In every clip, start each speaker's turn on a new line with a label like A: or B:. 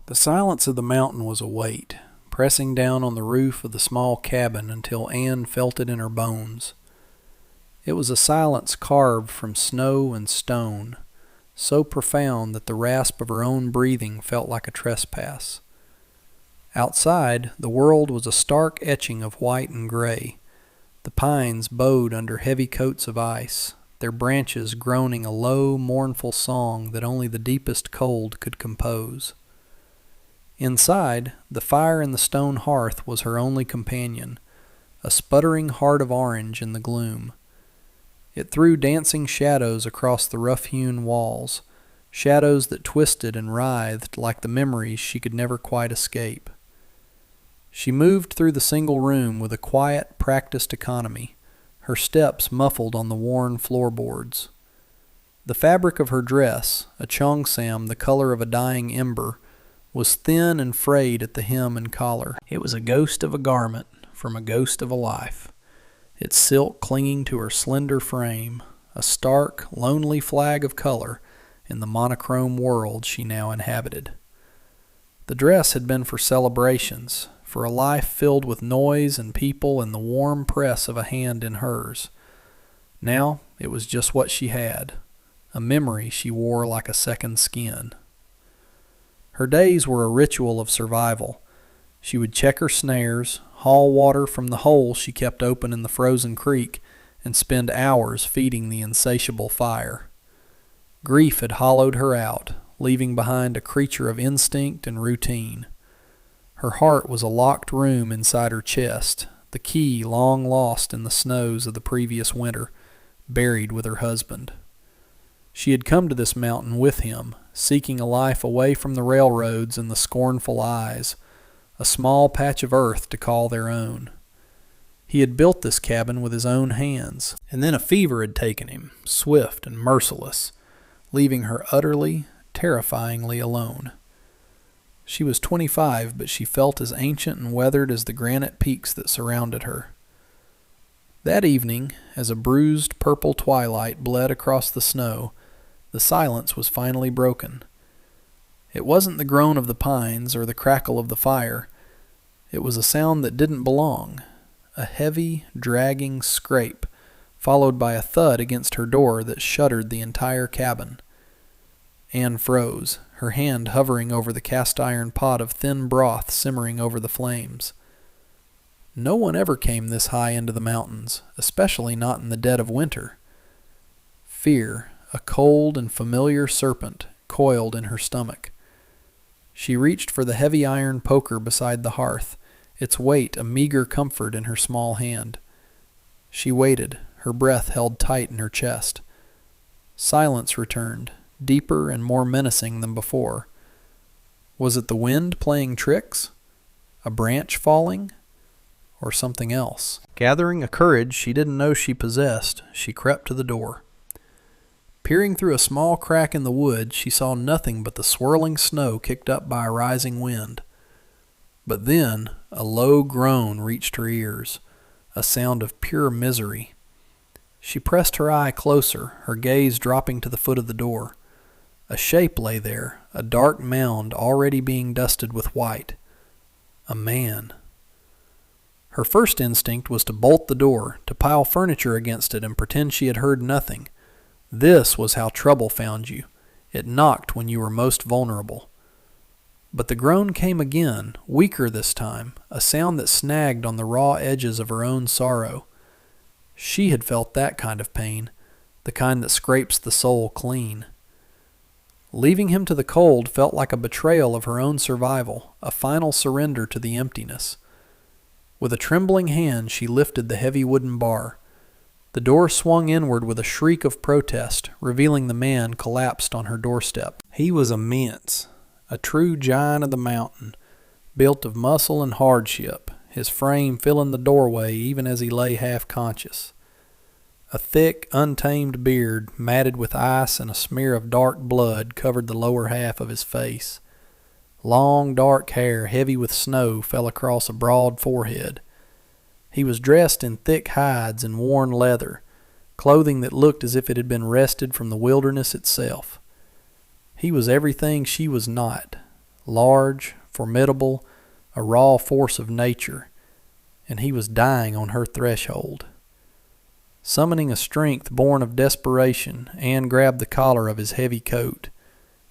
A: The silence of the mountain was a weight, pressing down on the roof of the small cabin until Anne felt it in her bones. It was a silence carved from snow and stone, so profound that the rasp of her own breathing felt like a trespass. Outside, the world was a stark etching of white and gray. The pines bowed under heavy coats of ice, their branches groaning a low, mournful song that only the deepest cold could compose. Inside, the fire in the stone hearth was her only companion, a sputtering heart of orange in the gloom. It threw dancing shadows across the rough-hewn walls, shadows that twisted and writhed like the memories she could never quite escape. She moved through the single room with a quiet, practiced economy, her steps muffled on the worn floorboards. The fabric of her dress, a cheongsam the color of a dying ember, was thin and frayed at the hem and collar. It was a ghost of a garment from a ghost of a life, its silk clinging to her slender frame, a stark, lonely flag of color in the monochrome world she now inhabited. The dress had been for celebrations, for a life filled with noise and people and the warm press of a hand in hers. Now it was just what she had, a memory she wore like a second skin. Her days were a ritual of survival. She would check her snares, haul water from the hole she kept open in the frozen creek, and spend hours feeding the insatiable fire. Grief had hollowed her out, leaving behind a creature of instinct and routine. Her heart was a locked room inside her chest, the key long lost in the snows of the previous winter, buried with her husband. She had come to this mountain with him, seeking a life away from the railroads and the scornful eyes, a small patch of earth to call their own. He had built this cabin with his own hands, and then a fever had taken him, swift and merciless, leaving her utterly, terrifyingly alone. She was 25, but she felt as ancient and weathered as the granite peaks that surrounded her. That evening, as a bruised purple twilight bled across the snow, the silence was finally broken. It wasn't the groan of the pines or the crackle of the fire. It was a sound that didn't belong, a heavy, dragging scrape, followed by a thud against her door that shuddered the entire cabin. Anne froze, her hand hovering over the cast-iron pot of thin broth simmering over the flames. No one ever came this high into the mountains, especially not in the dead of winter. Fear, a cold and familiar serpent, coiled in her stomach. She reached for the heavy iron poker beside the hearth, its weight a meager comfort in her small hand. She waited, her breath held tight in her chest. Silence returned, deeper and more menacing than before. Was it the wind playing tricks? A branch falling? Or something else? Gathering a courage she didn't know she possessed, she crept to the door. Peering through a small crack in the wood, she saw nothing but the swirling snow kicked up by a rising wind. But then a low groan reached her ears, a sound of pure misery. She pressed her eye closer, her gaze dropping to the foot of the door. A shape lay there, a dark mound already being dusted with white. A man. Her first instinct was to bolt the door, to pile furniture against it and pretend she had heard nothing. This was how trouble found you. It knocked when you were most vulnerable. But the groan came again, weaker this time, a sound that snagged on the raw edges of her own sorrow. She had felt that kind of pain, the kind that scrapes the soul clean. Leaving him to the cold felt like a betrayal of her own survival, a final surrender to the emptiness. With a trembling hand she lifted the heavy wooden bar. The door swung inward with a shriek of protest, revealing the man collapsed on her doorstep. He was immense, a true giant of the mountain, built of muscle and hardship, his frame filling the doorway even as he lay half-conscious. A thick, untamed beard, matted with ice and a smear of dark blood, covered the lower half of his face. Long, dark hair, heavy with snow, fell across a broad forehead. He was dressed in thick hides and worn leather, clothing that looked as if it had been wrested from the wilderness itself. He was everything she was not, large, formidable, a raw force of nature, and he was dying on her threshold. Summoning a strength born of desperation, Anne grabbed the collar of his heavy coat.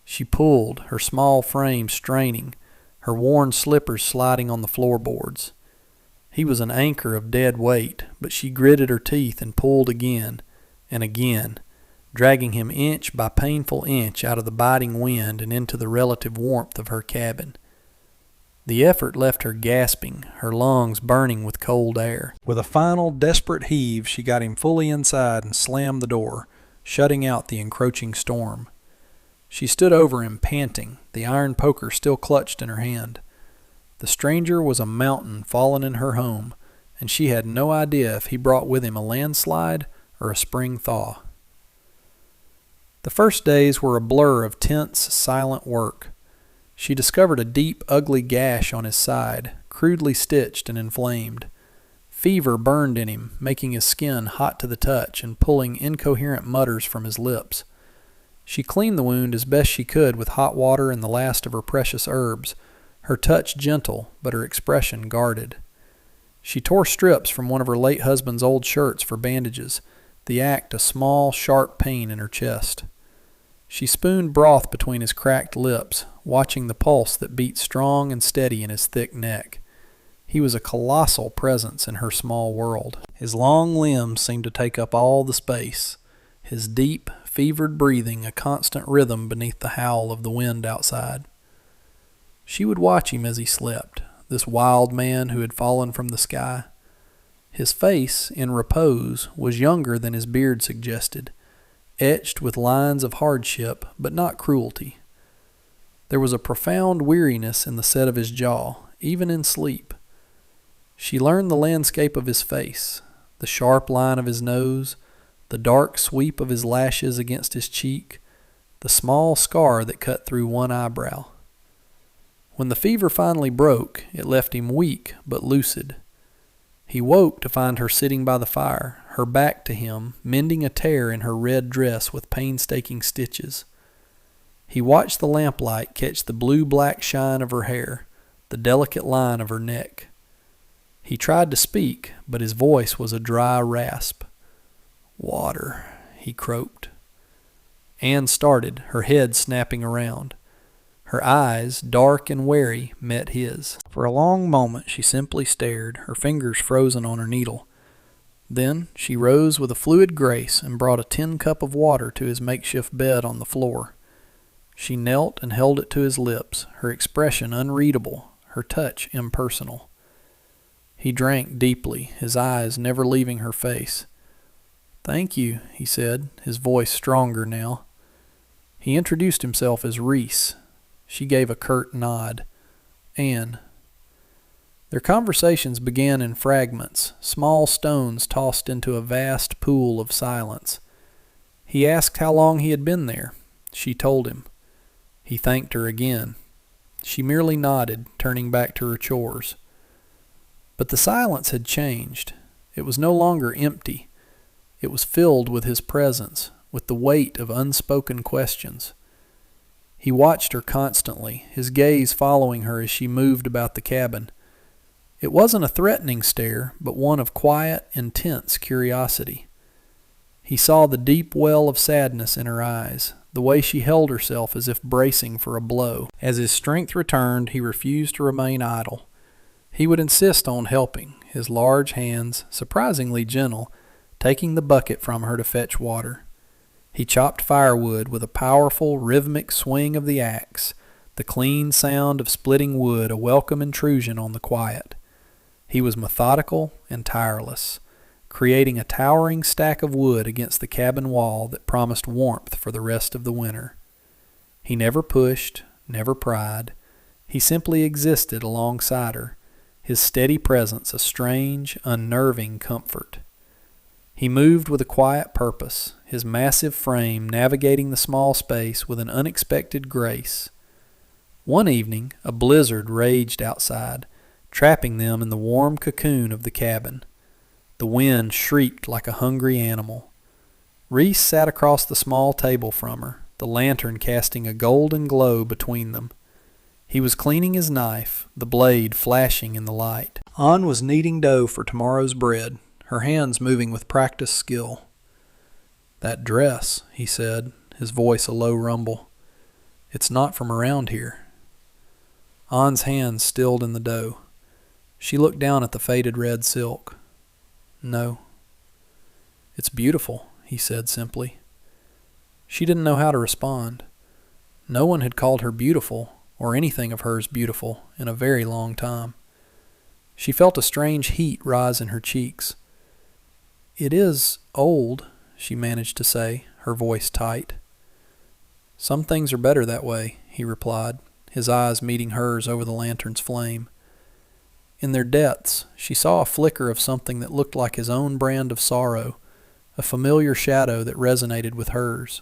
A: She pulled, her small frame straining, her worn slippers sliding on the floorboards. He was an anchor of dead weight, but she gritted her teeth and pulled again and again, dragging him inch by painful inch out of the biting wind and into the relative warmth of her cabin. The effort left her gasping, her lungs burning with cold air. With a final desperate heave, she got him fully inside and slammed the door, shutting out the encroaching storm. She stood over him, panting, the iron poker still clutched in her hand. The stranger was a mountain fallen in her home, and she had no idea if he brought with him a landslide or a spring thaw. The first days were a blur of tense, silent work. She discovered a deep, ugly gash on his side, crudely stitched and inflamed. Fever burned in him, making his skin hot to the touch and pulling incoherent mutters from his lips. She cleaned the wound as best she could with hot water and the last of her precious herbs, her touch gentle, but her expression guarded. She tore strips from one of her late husband's old shirts for bandages, the act a small, sharp pain in her chest. She spooned broth between his cracked lips, watching the pulse that beat strong and steady in his thick neck. He was a colossal presence in her small world. His long limbs seemed to take up all the space, his deep, fevered breathing a constant rhythm beneath the howl of the wind outside. She would watch him as he slept, this wild man who had fallen from the sky. His face, in repose, was younger than his beard suggested, etched with lines of hardship, but not cruelty. There was a profound weariness in the set of his jaw, even in sleep. She learned the landscape of his face, the sharp line of his nose, the dark sweep of his lashes against his cheek, the small scar that cut through one eyebrow. When the fever finally broke, it left him weak but lucid. He woke to find her sitting by the fire, her back to him, mending a tear in her red dress with painstaking stitches. He watched the lamplight catch the blue-black shine of her hair, the delicate line of her neck. He tried to speak, but his voice was a dry rasp. "Water," he croaked. Anne started, her head snapping around. Her eyes, dark and wary, met his. For a long moment she simply stared, her fingers frozen on her needle. Then she rose with a fluid grace and brought a tin cup of water to his makeshift bed on the floor. She knelt and held it to his lips, her expression unreadable, her touch impersonal. He drank deeply, his eyes never leaving her face. "Thank you," he said, his voice stronger now. He introduced himself as Reese. She gave a curt nod. "Anne." Their conversations began in fragments, small stones tossed into a vast pool of silence. He asked how long he had been there. She told him. He thanked her again. She merely nodded, turning back to her chores. But the silence had changed. It was no longer empty. It was filled with his presence, with the weight of unspoken questions. He watched her constantly, his gaze following her as she moved about the cabin. It wasn't a threatening stare, but one of quiet, intense curiosity. He saw the deep well of sadness in her eyes, the way she held herself as if bracing for a blow. As his strength returned, he refused to remain idle. He would insist on helping, his large hands, surprisingly gentle, taking the bucket from her to fetch water. He chopped firewood with a powerful, rhythmic swing of the axe, the clean sound of splitting wood a welcome intrusion on the quiet. He was methodical and tireless, creating a towering stack of wood against the cabin wall that promised warmth for the rest of the winter. He never pushed, never pried. He simply existed alongside her, his steady presence a strange, unnerving comfort. He moved with a quiet purpose, his massive frame navigating the small space with an unexpected grace. One evening, a blizzard raged outside, trapping them in the warm cocoon of the cabin. The wind shrieked like a hungry animal. Reese sat across the small table from her, the lantern casting a golden glow between them. He was cleaning his knife, the blade flashing in the light. Ann was kneading dough for tomorrow's bread, her hands moving with practiced skill. "That dress," he said, his voice a low rumble. "It's not from around here." Ann's hands stilled in the dough. She looked down at the faded red silk. "No." "It's beautiful," he said simply. She didn't know how to respond. No one had called her beautiful, or anything of hers beautiful, in a very long time. She felt a strange heat rise in her cheeks. "It is old," she managed to say, her voice tight. "Some things are better that way," he replied, his eyes meeting hers over the lantern's flame. In their depths, she saw a flicker of something that looked like his own brand of sorrow, a familiar shadow that resonated with hers.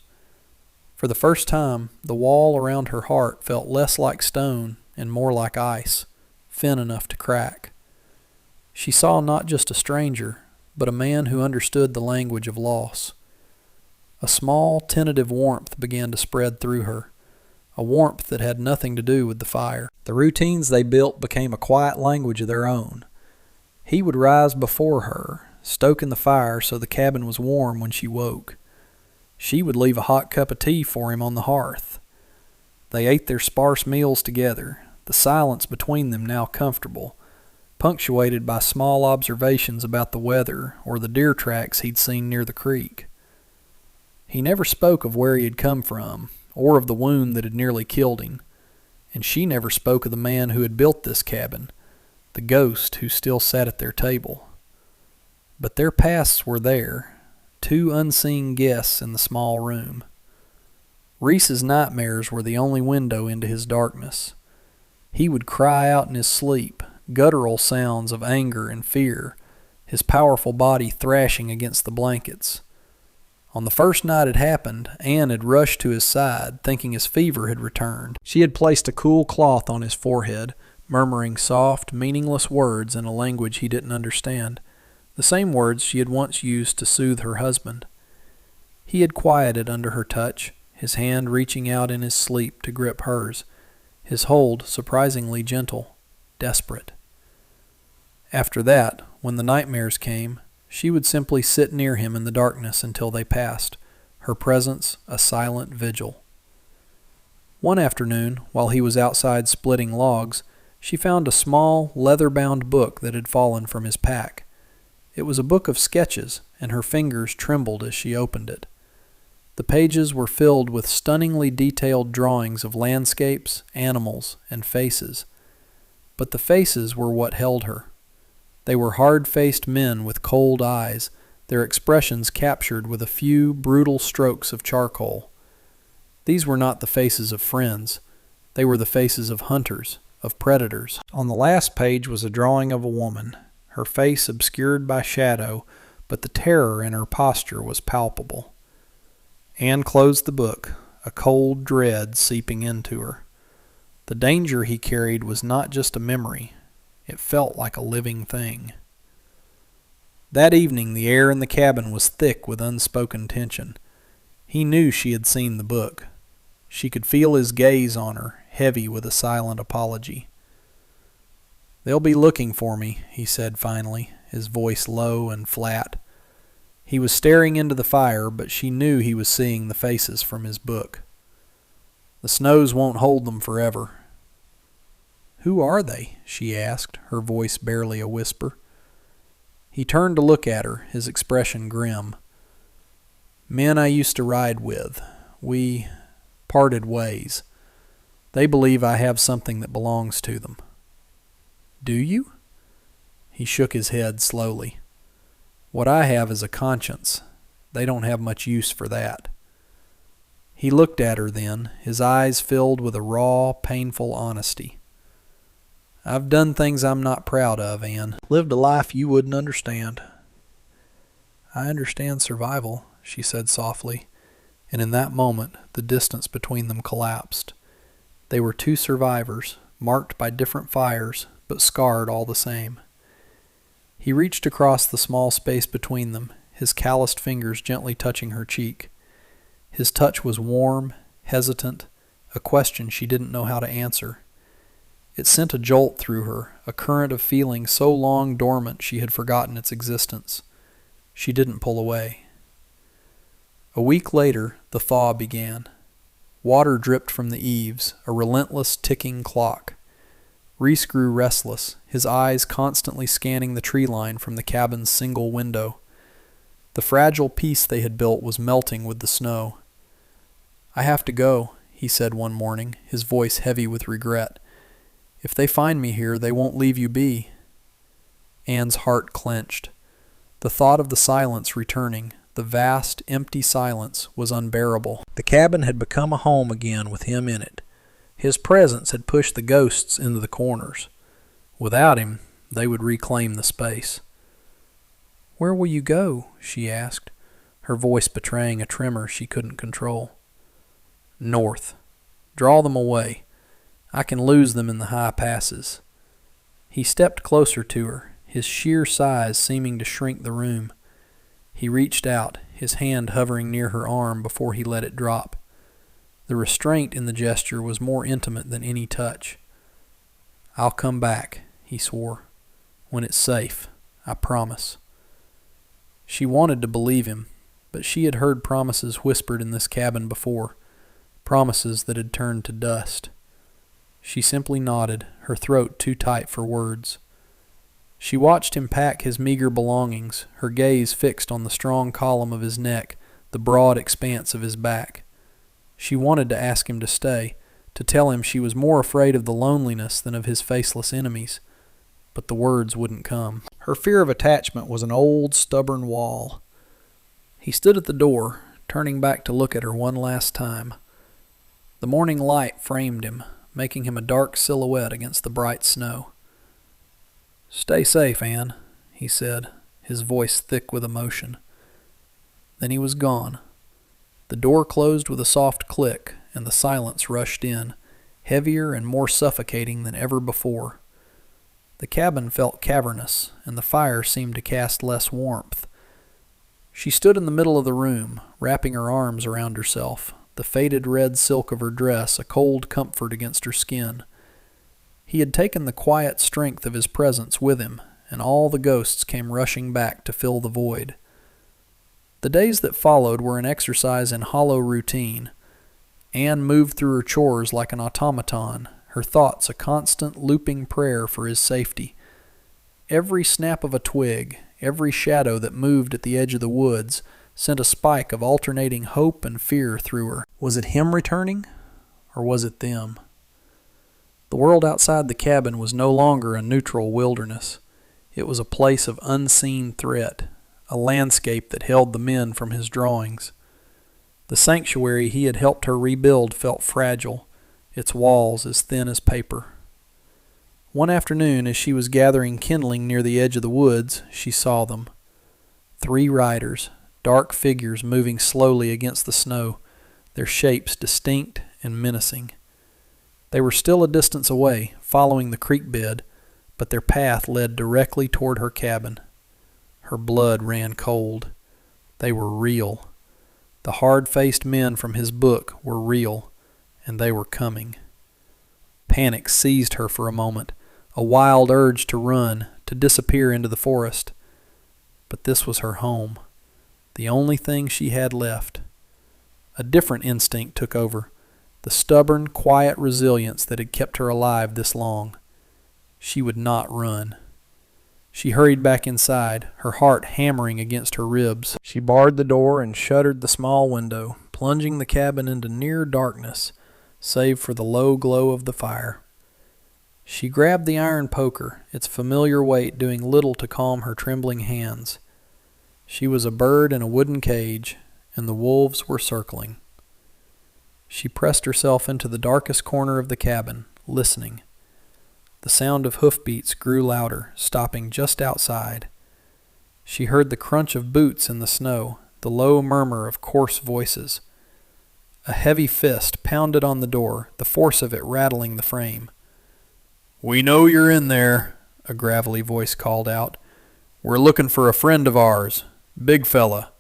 A: For the first time, the wall around her heart felt less like stone and more like ice, thin enough to crack. She saw not just a stranger, but a man who understood the language of loss. A small, tentative warmth began to spread through her, a warmth that had nothing to do with the fire. The routines they built became a quiet language of their own. He would rise before her, stoking the fire so the cabin was warm when she woke. She would leave a hot cup of tea for him on the hearth. They ate their sparse meals together, the silence between them now comfortable, punctuated by small observations about the weather or the deer tracks he'd seen near the creek. He never spoke of where he had come from, or of the wound that had nearly killed him, and she never spoke of the man who had built this cabin, the ghost who still sat at their table. But their pasts were there, two unseen guests in the small room. Reese's nightmares were the only window into his darkness. He would cry out in his sleep, guttural sounds of anger and fear, his powerful body thrashing against the blankets. On the first night it happened, Anne had rushed to his side, thinking his fever had returned. She had placed a cool cloth on his forehead, murmuring soft, meaningless words in a language he didn't understand, the same words she had once used to soothe her husband. He had quieted under her touch, his hand reaching out in his sleep to grip hers, his hold surprisingly gentle, desperate. After that, when the nightmares came, she would simply sit near him in the darkness until they passed, her presence a silent vigil. One afternoon, while he was outside splitting logs, she found a small, leather-bound book that had fallen from his pack. It was a book of sketches, and her fingers trembled as she opened it. The pages were filled with stunningly detailed drawings of landscapes, animals, and faces. But the faces were what held her. They were hard-faced men with cold eyes, their expressions captured with a few brutal strokes of charcoal. These were not the faces of friends. They were the faces of hunters, of predators. On the last page was a drawing of a woman, her face obscured by shadow, but the terror in her posture was palpable. Anne closed the book, a cold dread seeping into her. The danger he carried was not just a memory. It felt like a living thing. That evening the air in the cabin was thick with unspoken tension. He knew she had seen the book. She could feel his gaze on her, heavy with a silent apology. "They'll be looking for me," he said finally, his voice low and flat. He was staring into the fire, but she knew he was seeing the faces from his book. "The snows won't hold them forever." "Who are they?" she asked, her voice barely a whisper. He turned to look at her, his expression grim. "Men I used to ride with. We parted ways. They believe I have something that belongs to them." "Do you?" He shook his head slowly. "What I have is a conscience. They don't have much use for that." He looked at her then, his eyes filled with a raw, painful honesty. "I've done things I'm not proud of, Anne. Lived a life you wouldn't understand." "I understand survival," she said softly, and in that moment the distance between them collapsed. They were two survivors, marked by different fires, but scarred all the same. He reached across the small space between them, his calloused fingers gently touching her cheek. His touch was warm, hesitant, a question she didn't know how to answer. It sent a jolt through her, a current of feeling so long dormant she had forgotten its existence. She didn't pull away. A week later, the thaw began. Water dripped from the eaves, a relentless ticking clock. Reese grew restless, his eyes constantly scanning the tree line from the cabin's single window. The fragile peace they had built was melting with the snow. "I have to go," he said one morning, his voice heavy with regret. "If they find me here, they won't leave you be." Anne's heart clenched. The thought of the silence returning, the vast, empty silence, was unbearable. The cabin had become a home again with him in it. His presence had pushed the ghosts into the corners. Without him, they would reclaim the space. "Where will you go?" she asked, her voice betraying a tremor she couldn't control. "North. Draw them away. I can lose them in the high passes." He stepped closer to her, his sheer size seeming to shrink the room. He reached out, his hand hovering near her arm before he let it drop. The restraint in the gesture was more intimate than any touch. "I'll come back," he swore. "When it's safe. I promise." She wanted to believe him, but she had heard promises whispered in this cabin before, promises that had turned to dust. She simply nodded, her throat too tight for words. She watched him pack his meager belongings, her gaze fixed on the strong column of his neck, the broad expanse of his back. She wanted to ask him to stay, to tell him she was more afraid of the loneliness than of his faceless enemies, but the words wouldn't come. Her fear of attachment was an old, stubborn wall. He stood at the door, turning back to look at her one last time. The morning light framed him, making him a dark silhouette against the bright snow. "Stay safe, Anne," he said, his voice thick with emotion. Then he was gone. The door closed with a soft click, and the silence rushed in, heavier and more suffocating than ever before. The cabin felt cavernous, and the fire seemed to cast less warmth. She stood in the middle of the room, wrapping her arms around herself, the faded red silk of her dress a cold comfort against her skin. He had taken the quiet strength of his presence with him, and all the ghosts came rushing back to fill the void. The days that followed were an exercise in hollow routine. Anne moved through her chores like an automaton, her thoughts a constant looping prayer for his safety. Every snap of a twig, every shadow that moved at the edge of the woods, sent a spike of alternating hope and fear through her. Was it him returning, or was it them? The world outside the cabin was no longer a neutral wilderness. It was a place of unseen threat, a landscape that held the men from his drawings. The sanctuary he had helped her rebuild felt fragile, its walls as thin as paper. One afternoon, as she was gathering kindling near the edge of the woods, she saw them. 3 riders, dark figures moving slowly against the snow, their shapes distinct and menacing. They were still a distance away, following the creek bed, but their path led directly toward her cabin. Her blood ran cold. They were real. The hard-faced men from his book were real, and they were coming. Panic seized her for a moment, a wild urge to run, to disappear into the forest. But this was her home, the only thing she had left. A different instinct took over, the stubborn, quiet resilience that had kept her alive this long. She would not run. She hurried back inside, her heart hammering against her ribs. She barred the door and shuttered the small window, plunging the cabin into near darkness, save for the low glow of the fire. She grabbed the iron poker, its familiar weight doing little to calm her trembling hands. She was a bird in a wooden cage, and the wolves were circling. She pressed herself into the darkest corner of the cabin, listening. The sound of hoofbeats grew louder, stopping just outside. She heard the crunch of boots in the snow, the low murmur of coarse voices. A heavy fist pounded on the door, the force of it rattling the frame. "We know you're in there," a gravelly voice called out. "We're looking for a friend of ours. Big fella.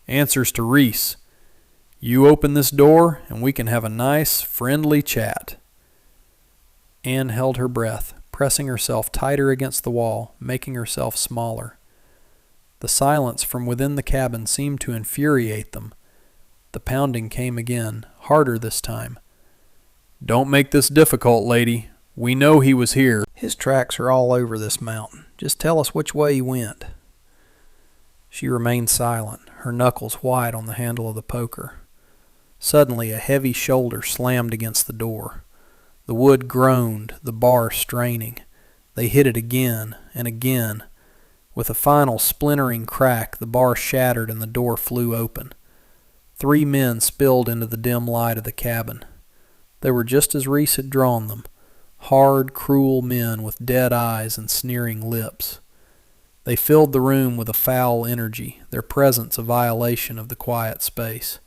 A: Answers to Reese. You open this door, and we can have a nice, friendly chat." Anne held her breath, pressing herself tighter against the wall, making herself smaller. The silence from within the cabin seemed to infuriate them. The pounding came again, harder this time. "Don't make this difficult, lady. We know he was here." "His tracks are all over this mountain. Just tell us which way he went." She remained silent, her knuckles white on the handle of the poker. Suddenly a heavy shoulder slammed against the door. The wood groaned, the bar straining. They hit it again and again. With a final splintering crack, the bar shattered and the door flew open. 3 men spilled into the dim light of the cabin. They were just as Reese had drawn them, hard, cruel men with dead eyes and sneering lips. They filled the room with a foul energy, their presence a violation of the quiet space.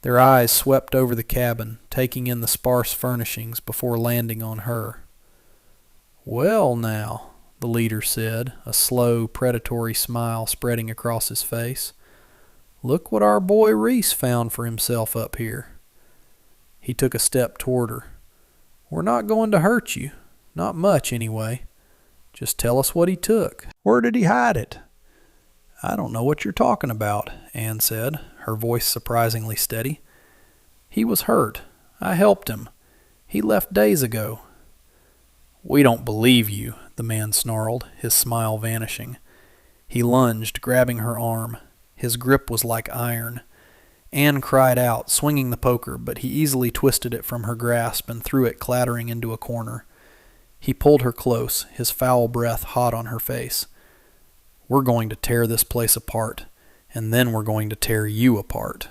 A: Their eyes swept over the cabin, taking in the sparse furnishings before landing on her. "Well now," the leader said, a slow, predatory smile spreading across his face. "Look what our boy Reese found for himself up here." He took a step toward her. "We're not going to hurt you. Not much, anyway. Just tell us what he took. Where did he hide it?" "I don't know what you're talking about," Anne said, her voice surprisingly steady. "He was hurt. I helped him. He left days ago." "We don't believe you," the man snarled, his smile vanishing. He lunged, grabbing her arm. His grip was like iron. Anne cried out, swinging the poker, but he easily twisted it from her grasp and threw it clattering into a corner. He pulled her close, his foul breath hot on her face. "We're going to tear this place apart, and then we're going to tear you apart."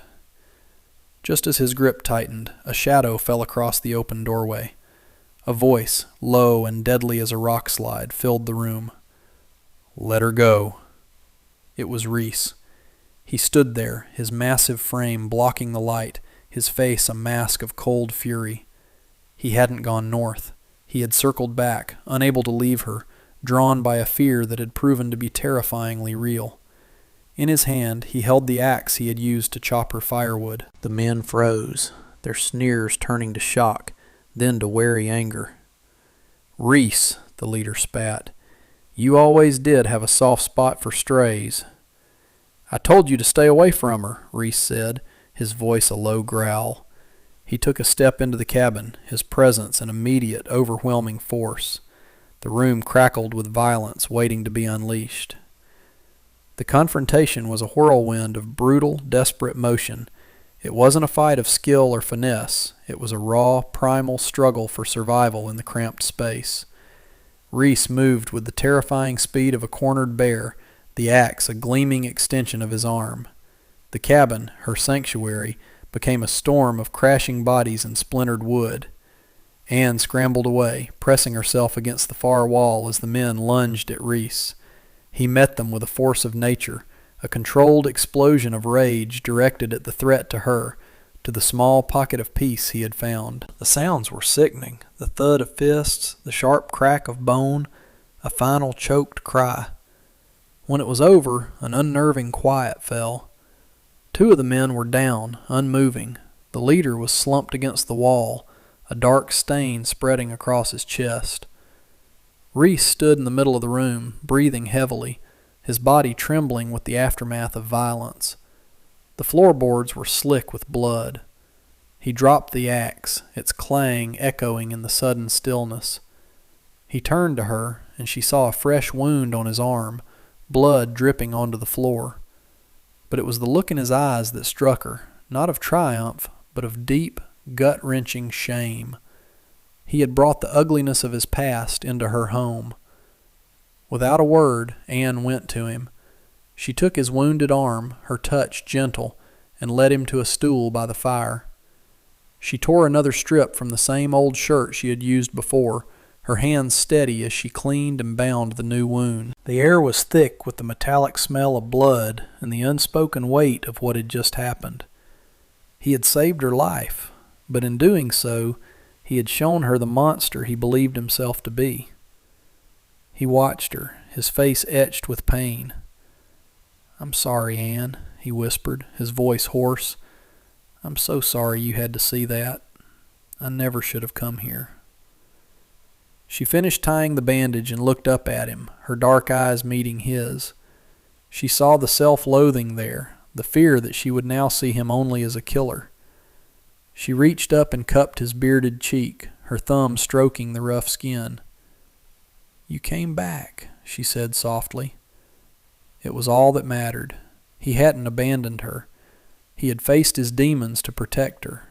A: Just as his grip tightened, a shadow fell across the open doorway. A voice, low and deadly as a rock slide, filled the room. "Let her go." It was Reese. He stood there, his massive frame blocking the light, his face a mask of cold fury. He hadn't gone north. He had circled back, unable to leave her, drawn by a fear that had proven to be terrifyingly real. In his hand, he held the axe he had used to chop her firewood. The men froze, their sneers turning to shock, then to wary anger. "Reese," the leader spat, "you always did have a soft spot for strays." "I told you to stay away from her," Reese said, his voice a low growl. He took a step into the cabin, his presence an immediate, overwhelming force. The room crackled with violence waiting to be unleashed. The confrontation was a whirlwind of brutal, desperate motion. It wasn't a fight of skill or finesse. It was a raw, primal struggle for survival in the cramped space. Reese moved with the terrifying speed of a cornered bear, the axe a gleaming extension of his arm. The cabin, her sanctuary, became a storm of crashing bodies and splintered wood. Anne scrambled away, pressing herself against the far wall as the men lunged at Reese. He met them with a force of nature, a controlled explosion of rage directed at the threat to her, to the small pocket of peace he had found. The sounds were sickening, the thud of fists, the sharp crack of bone, a final choked cry. When it was over, an unnerving quiet fell. 2 of the men were down, unmoving. The leader was slumped against the wall, a dark stain spreading across his chest. Reese stood in the middle of the room, breathing heavily, his body trembling with the aftermath of violence. The floorboards were slick with blood. He dropped the axe, its clang echoing in the sudden stillness. He turned to her, and she saw a fresh wound on his arm, blood dripping onto the floor. But it was the look in his eyes that struck her, not of triumph, but of deep, gut-wrenching shame. He had brought the ugliness of his past into her home. Without a word, Anne went to him. She took his wounded arm, her touch gentle, and led him to a stool by the fire. She tore another strip from the same old shirt she had used before, her hands steady as she cleaned and bound the new wound. The air was thick with the metallic smell of blood and the unspoken weight of what had just happened. He had saved her life, but in doing so, he had shown her the monster he believed himself to be. He watched her, his face etched with pain. "I'm sorry, Anne," he whispered, his voice hoarse. "I'm so sorry you had to see that. I never should have come here." She finished tying the bandage and looked up at him, her dark eyes meeting his. She saw the self-loathing there, the fear that she would now see him only as a killer. She reached up and cupped his bearded cheek, her thumb stroking the rough skin. "You came back," she said softly. It was all that mattered. He hadn't abandoned her. He had faced his demons to protect her.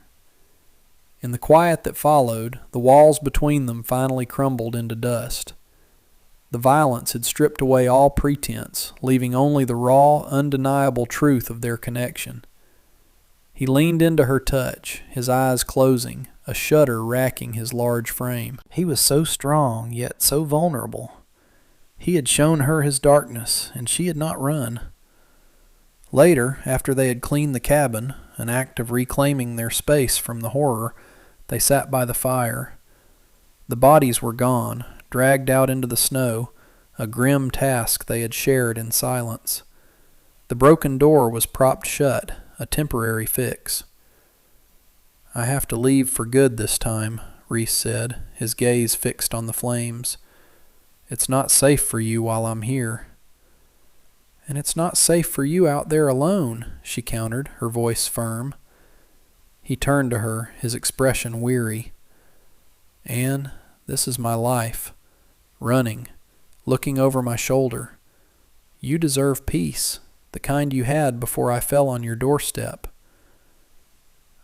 A: In the quiet that followed, the walls between them finally crumbled into dust. The violence had stripped away all pretense, leaving only the raw, undeniable truth of their connection. He leaned into her touch, his eyes closing, a shudder racking his large frame. He was so strong, yet so vulnerable. He had shown her his darkness, and she had not run. Later, after they had cleaned the cabin, an act of reclaiming their space from the horror, they sat by the fire. The bodies were gone, dragged out into the snow, a grim task they had shared in silence. The broken door was propped shut, a temporary fix. "I have to leave for good this time," Reese said, his gaze fixed on the flames. "It's not safe for you while I'm here." "And it's not safe for you out there alone," she countered, her voice firm. He turned to her, his expression weary. "Anne, this is my life. Running, looking over my shoulder. You deserve peace, the kind you had before I fell on your doorstep."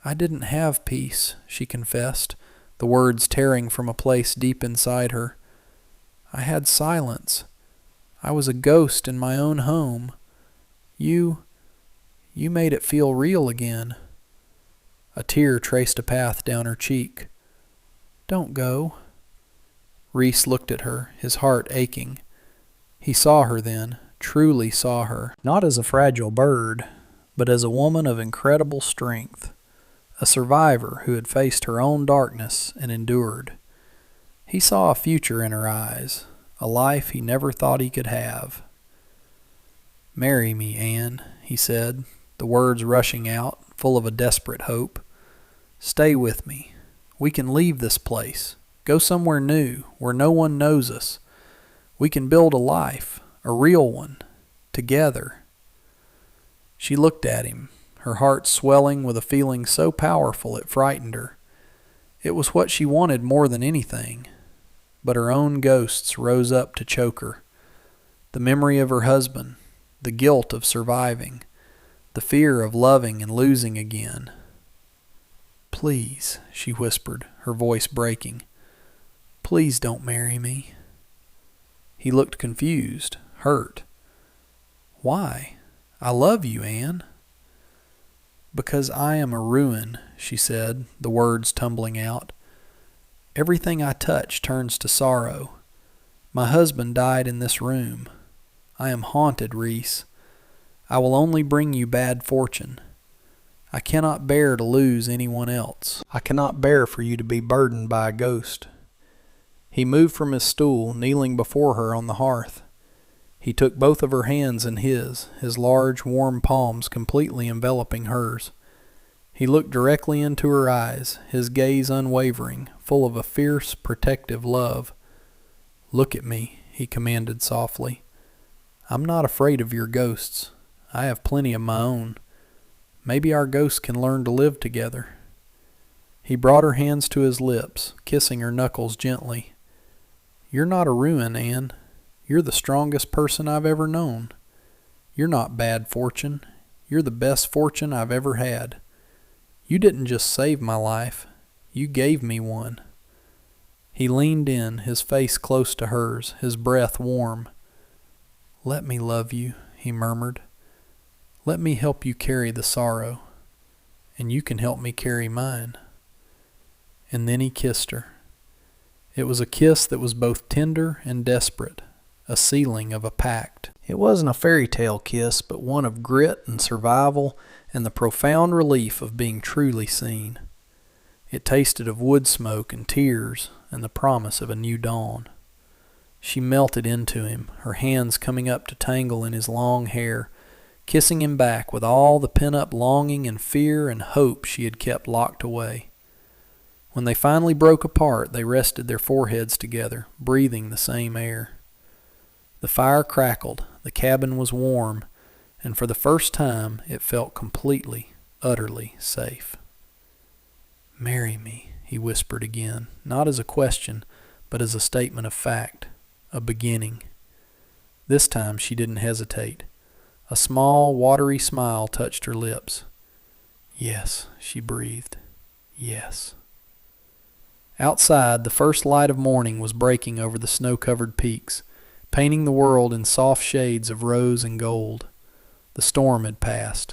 A: "I didn't have peace," she confessed, the words tearing from a place deep inside her. "I had silence. I was a ghost in my own home. You made it feel real again." A tear traced a path down her cheek. "Don't go." Reese looked at her, his heart aching. He saw her then, truly saw her, not as a fragile bird, but as a woman of incredible strength, a survivor who had faced her own darkness and endured. He saw a future in her eyes, a life he never thought he could have. "Marry me, Anne," he said, the words rushing out, full of a desperate hope. "Stay with me. We can leave this place, go somewhere new, where no one knows us. We can build a life, a real one, together." She looked at him, her heart swelling with a feeling so powerful it frightened her. It was what she wanted more than anything, but her own ghosts rose up to choke her. The memory of her husband, the guilt of surviving, the fear of loving and losing again. "Please," she whispered, her voice breaking. "Please don't marry me." He looked confused, hurt. "Why? I love you, Anne." "Because I am a ruin," she said, the words tumbling out. "Everything I touch turns to sorrow. My husband died in this room. I am haunted, Reese. I will only bring you bad fortune. I cannot bear to lose anyone else. I cannot bear for you to be burdened by a ghost." He moved from his stool, kneeling before her on the hearth. He took both of her hands in his large, warm palms completely enveloping hers. He looked directly into her eyes, his gaze unwavering, full of a fierce, protective love. "Look at me," he commanded softly. "I'm not afraid of your ghosts. I have plenty of my own. Maybe our ghosts can learn to live together." He brought her hands to his lips, kissing her knuckles gently. "You're not a ruin, Anne. You're the strongest person I've ever known. You're not bad fortune. You're the best fortune I've ever had. You didn't just save my life. You gave me one." He leaned in, his face close to hers, his breath warm. "Let me love you," he murmured. "Let me help you carry the sorrow, and you can help me carry mine." And then he kissed her. It was a kiss that was both tender and desperate, a sealing of a pact. It wasn't a fairy tale kiss, but one of grit and survival and the profound relief of being truly seen. It tasted of wood smoke and tears and the promise of a new dawn. She melted into him, her hands coming up to tangle in his long hair, kissing him back with all the pent-up longing and fear and hope she had kept locked away. When they finally broke apart, they rested their foreheads together, breathing the same air. The fire crackled, the cabin was warm, and for the first time it felt completely, utterly safe. "Marry me," he whispered again, not as a question, but as a statement of fact, a beginning. This time she didn't hesitate. A small, watery smile touched her lips. "Yes," she breathed. "Yes." Outside, the first light of morning was breaking over the snow-covered peaks, painting the world in soft shades of rose and gold. The storm had passed.